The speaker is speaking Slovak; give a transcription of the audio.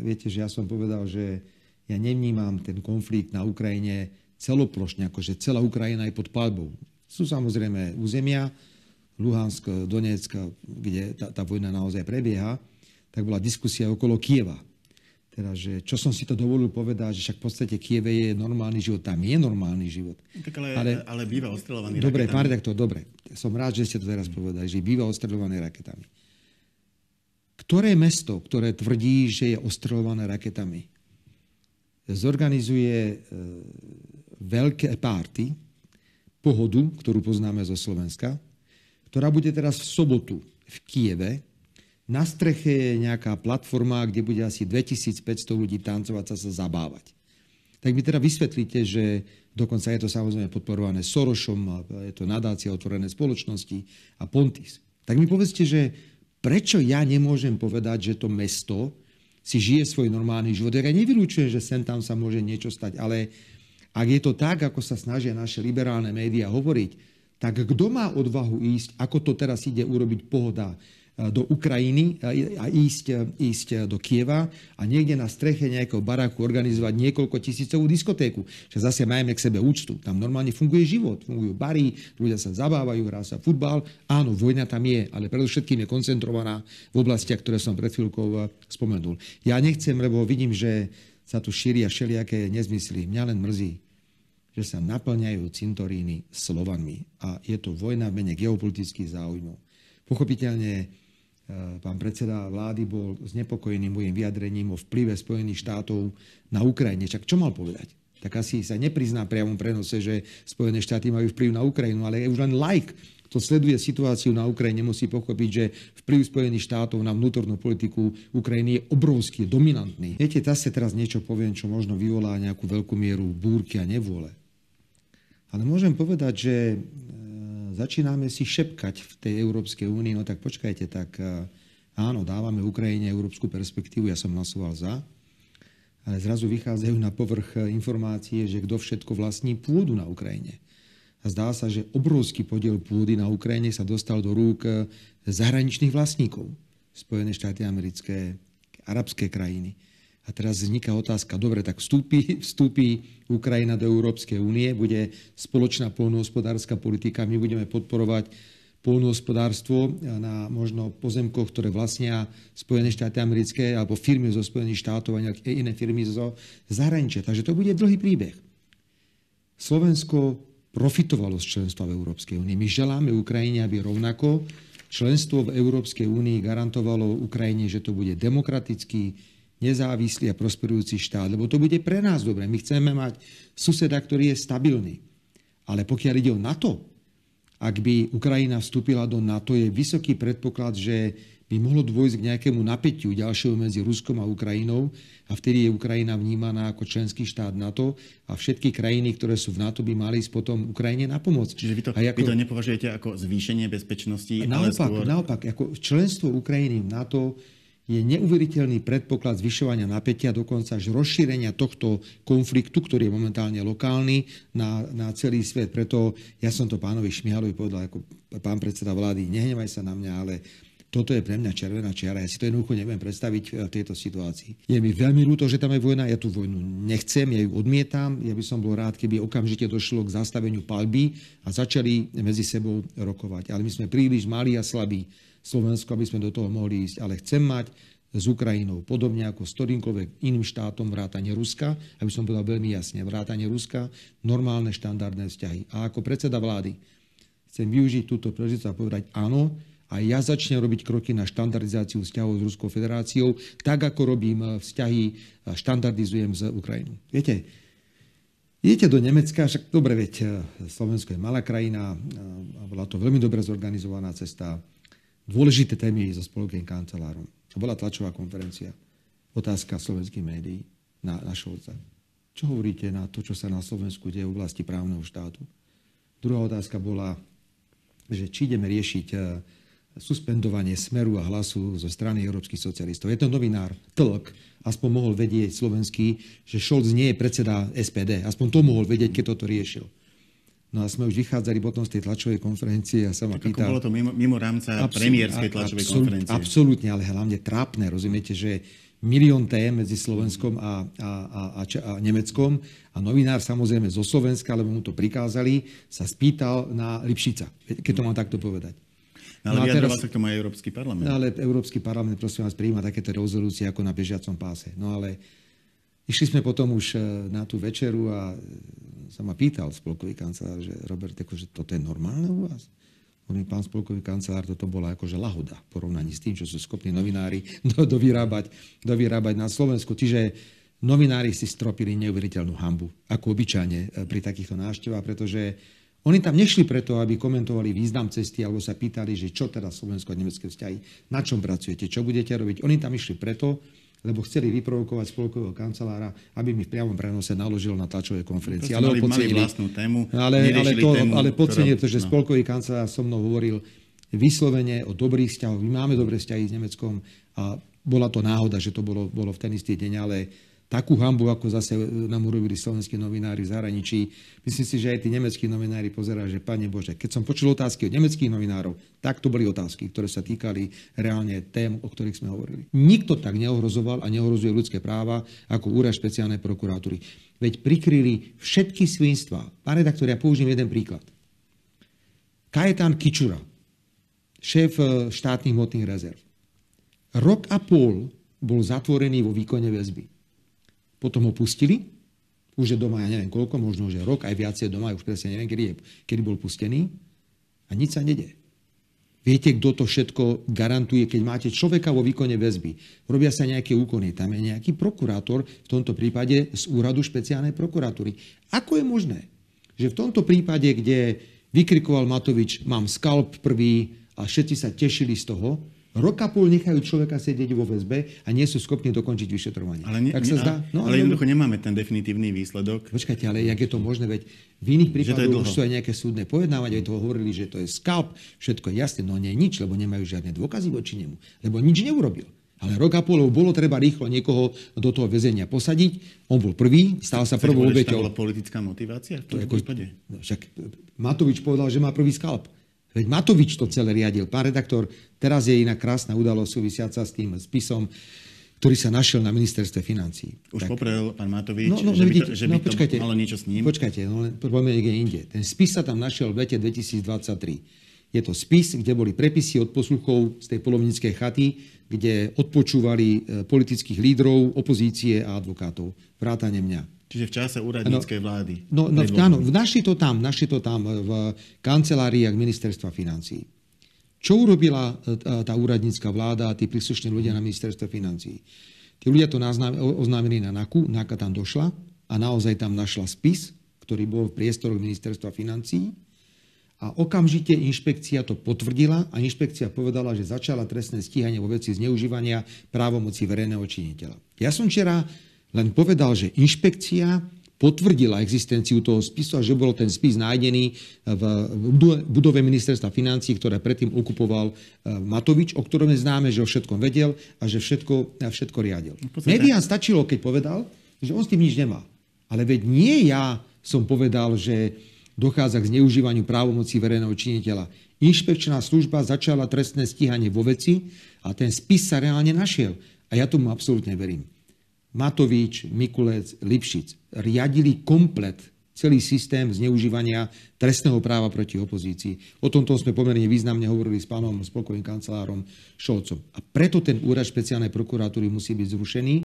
viete, že ja som povedal, že ja nevnímam ten konflikt na Ukrajine celoplošne, akože celá Ukrajina je pod palbou. Sú samozrejme územia, Luhansk, Donetsk, kde tá vojna naozaj prebieha, tak bola diskusia okolo Kieva. Teda, že čo som si to dovolil povedať, že však v podstate Kieve je normálny život, tam je normálny život. Tak ale býva ostreľovaný dobre, raketami. pán redaktor, dobre. Som rád, že ste to teraz povedali, že býva ostreľovaný raketami. Ktoré mesto, ktoré tvrdí, že je ostreľované raketami, zorganizuje veľké párty, Pohodu, ktorú poznáme zo Slovenska, ktorá bude teraz v sobotu v Kieve. Na streche je nejaká platforma, kde bude asi 2500 ľudí tancovať, sa zabávať. Tak mi teda vysvetlíte, že dokonca je to samozrejme podporované Sorošom, je to nadácia otvorené spoločnosti a Pontis. Tak mi povedzte, že prečo ja nemôžem povedať, že to mesto si žije svoj normálny život. Ja nevylučujem, že sem tam sa môže niečo stať, ale ak je to tak, ako sa snažia naše liberálne médiá hovoriť, tak kto má odvahu ísť, ako to teraz ide urobiť Pohoda, do Ukrajiny a ísť do Kieva a niekde na streche nejakého baráku organizovať niekoľko tisícovú diskotéku. Že zase majme k sebe úctu. Tam normálne funguje život. Fungujú bary, ľudia sa zabávajú, hrá sa futbal. Áno, vojna tam je, ale predovšetkým je koncentrovaná v oblastiach, ktoré som pred chvíľkou spomenul. Ja nechcem, lebo vidím, že sa tu šíria všelijaké nezmysly. Mňa len mrzí, že sa naplňajú cintoríny slovanmi. A je to vojna v mene geopolitických záujmov. Pochopiteľne pán predseda vlády bol znepokojený môjim vyjadrením o vplyve Spojených štátov na Ukrajine. Čak čo mal povedať? Tak asi sa neprizná priamom prenose, že Spojené štáty majú vplyv na Ukrajinu, ale už len laik, kto sleduje situáciu na Ukrajine, musí pochopiť, že vplyv Spojených štátov na vnútornú politiku Ukrajiny je obrovský, dominantný. Viete, zase teraz niečo poviem, čo možno vyvolá nejakú veľkú mieru búrky a nevôle. Ale môžem povedať, že začíname si šepkať v tej Európskej únii, no tak počkajte, tak áno, dávame Ukrajine európsku perspektívu, ja som hlasoval za, ale zrazu vychádzajú na povrch informácie, že kto všetko vlastní pôdu na Ukrajine. A zdá sa, že obrovský podiel pôdy na Ukrajine sa dostal do rúk zahraničných vlastníkov. Spojené štáty americké, arabské krajiny. A teraz vzniká otázka, dobre, tak vstúpi Ukrajina do Európskej únie, bude spoločná poľnohospodárska politika, my budeme podporovať poľnohospodárstvo na možno pozemkoch, ktoré vlastnia Spojené štáty americké alebo firmy zo Spojených štátov a nejaké iné firmy zo zahraničia. Takže to bude dlhý príbeh. Slovensko profitovalo z členstva v Európskej únii. My želáme Ukrajine, aby rovnako členstvo v Európskej únii garantovalo Ukrajine, že to bude demokratický, nezávislý a prosperujúci štát, lebo to bude pre nás dobre. My chceme mať suseda, ktorý je stabilný. Ale pokiaľ ide o NATO, ak by Ukrajina vstúpila do NATO, je vysoký predpoklad, že by mohlo dôjsť k nejakému napätiu ďalšieho medzi Ruskom a Ukrajinou a vtedy je Ukrajina vnímaná ako členský štát NATO a všetky krajiny, ktoré sú v NATO, by mali ísť potom Ukrajine na pomoc. Čiže vy to nepovažujete ako zvýšenie bezpečnosti? Naopak, ako členstvo Ukrajiny v NATO je neuveriteľný predpoklad zvyšovania napätia, dokonca až rozšírenia tohto konfliktu, ktorý je momentálne lokálny, na celý svet. Preto ja som to pánovi Šmihalovi povedal ako pán predseda vlády, nehnevaj sa na mňa, ale toto je pre mňa červená čiara. Ja si to jednoducho neviem predstaviť v tejto situácii. Je mi veľmi ľúto, že tam je vojna. Ja tú vojnu nechcem, ja ju odmietam. Ja by som bol rád, keby okamžite došlo k zastaveniu palby a začali medzi sebou rokovať. Ale my sme príliš malí a slabí, Slovensko, aby sme do toho mohli ísť. Ale chcem mať s Ukrajinou podobne ako s ktorýmkoľvek iným štátom vrátane Ruska, aby som povedal veľmi jasne, vrátane Ruska, normálne štandardné vzťahy. A ako predseda vlády chcem využiť túto príležitosť a povedať áno, a ja začnem robiť kroky na štandardizáciu vzťahov s Ruskou federáciou, tak ako robím vzťahy, štandardizujem s Ukrajinou. Viete, idete do Nemecka, však dobre, veď Slovensko je malá krajina, bola to veľmi dobre zorganizovaná cesta. Dôležité témy so spoločným kancelárom. Bola tlačová konferencia. Otázka slovenských médií na Šolca. Čo hovoríte na to, čo sa na Slovensku deje v oblasti právneho štátu? Druhá otázka bola, že či ideme riešiť suspendovanie Smeru a Hlasu zo strany európskych socialistov. Je to novinár Tlk, aspoň mohol vedieť slovenský, že Šolc nie je predseda SPD. Aspoň to mohol vedieť, keď toto riešil. No a sme už vychádzali potom z tej tlačovej konferencie a sa ma pýtal... Bolo to mimo rámca premiérskej tlačovej konferencie. Absolútne, ale hlavne trápne. Rozumiete, že milión tém medzi Slovenskom a Nemeckom a novinár samozrejme zo Slovenska, lebo mu to prikázali, sa spýtal na Lipšica, keď to mám takto povedať. Ale vyjadroval sa k tomu aj Európsky parlament. No ale Európsky parlament, prosím vás, prijíma takéto rezolúcie ako na bežiacom páse. No ale išli sme potom už na tú večeru a sa ma pýtal spolkový kancelár, že Robert, akože toto je normálne u vás? Hovorím, pán spolkový kancelár, toto bola akože lahoda v porovnaní s tým, čo sú schopní novinári dovyrábať na Slovensku. Čiže novinári si stropili neuveriteľnú hanbu, ako obyčajne pri takýchto návštevách, pretože oni tam nešli preto, aby komentovali význam cesty, alebo sa pýtali, že čo teda slovensko a nemecké vzťahy, na čom pracujete, čo budete robiť. Oni tam išli preto, lebo chceli vyprovokovať spolkového kancelára, aby mi v priamom prenose naložil na tlačovej konferencii. Ale mali vlastnú tému, ale podcenili, pretože spolkový kancelár so mnou hovoril vyslovene o dobrých vzťahoch. My máme dobré vzťahy s Nemeckom a bola to náhoda, že to bolo v ten istý deň, ale takú hanbu, ako zase nám urobili slovenskí novinári v zahraničí. Myslím si, že aj tí nemeckí novinári pozerajú, že Pane Bože, keď som počul otázky od nemeckých novinárov, tak to boli otázky, ktoré sa týkali reálne tém, o ktorých sme hovorili. Nikto tak neohrozoval a neohrozuje ľudské práva ako úrad špeciálnej prokuratúry. Veď prikryli všetky svinstvá. Pán redaktor, ja použijem jeden príklad. Kajetán Kičura, šéf štátnych hmotných rezerv. Rok a pol bol zatvorený vo výkone väzby. Potom ho pustili, už je doma, ja neviem koľko, možno že rok, aj viacej doma, už presne neviem, kedy bol pustený a nič sa nedie. Viete, kto to všetko garantuje, keď máte človeka vo výkone väzby? Robia sa nejaké úkony, tam je nejaký prokurátor, v tomto prípade z úradu špeciálnej prokuratúry. Ako je možné, že v tomto prípade, kde vykrikoval Matovič, mám skalp prvý a všetci sa tešili z toho, rok a pol nechajú človeka sedieť vo väzbe a nie sú schopní dokončiť vyšetrovanie. Ale jednoducho nemáme ten definitívny výsledok. Počkajte, ale jak je to možné, veď v iných prípadoch už sú aj nejaké súdne pojednávania, aj toho hovorili, že to je skalp, všetko je jasné, no nie nič, lebo nemajú žiadne dôkazy voči nemu, lebo nič neurobil. Ale rok a pol bolo treba rýchlo niekoho do toho väzenia posadiť. On bol prvý, stal sa prvou obeťou. Bola politická motivácia v tom prípade? Však Matovič povedal, že má prvý skalp. Veď Matovič to celé riadil. Pán redaktor, teraz je iná krásna udalosť súvisiaca s tým spisom, ktorý sa našiel na ministerstve financií. Už poprel pán Matovič, že by to malo niečo s ním? Počkajte, poďme niekde inde. Ten spis sa tam našiel v lete 2023. Je to spis, kde boli prepisy od posluchov z tej polovníckej chaty, kde odpočúvali politických lídrov, opozície a advokátov. Vrátane mňa. Čiže v čase úradníckej vlády. Áno, našli to tam v kanceláriách ministerstva financií. Čo urobila tá úradnícka vláda a tí príslušní ľudia na ministerstve financií? Tí ľudia to oznámili na NAKU, NAKA tam došla a naozaj tam našla spis, ktorý bol v priestoroch ministerstva financií a okamžite inšpekcia to potvrdila a inšpekcia povedala, že začala trestné stíhanie vo veci zneužívania právomoci verejného činiteľa. Ja som včera len povedal, že inšpekcia potvrdila existenciu toho spisu a že bol ten spis nájdený v budove ministerstva financií, ktoré predtým okupoval Matovič, o ktorom je známe, že o všetkom vedel a že všetko riadil. Médiám stačilo, keď povedal, že on s tým nič nemá. Ale veď nie ja som povedal, že dochádza k zneužívaniu právomocí verejného činiteľa. Inšpekčná služba začala trestné stíhanie vo veci a ten spis sa reálne našiel. A ja tomu absolútne verím. Matovič, Mikulec, Lipšic riadili komplet celý systém zneužívania trestného práva proti opozícii. O tomto sme pomerne významne hovorili s pánom spolkovým kancelárom Šolcom. A preto ten úrad špeciálnej prokuratúry musí byť zrušený.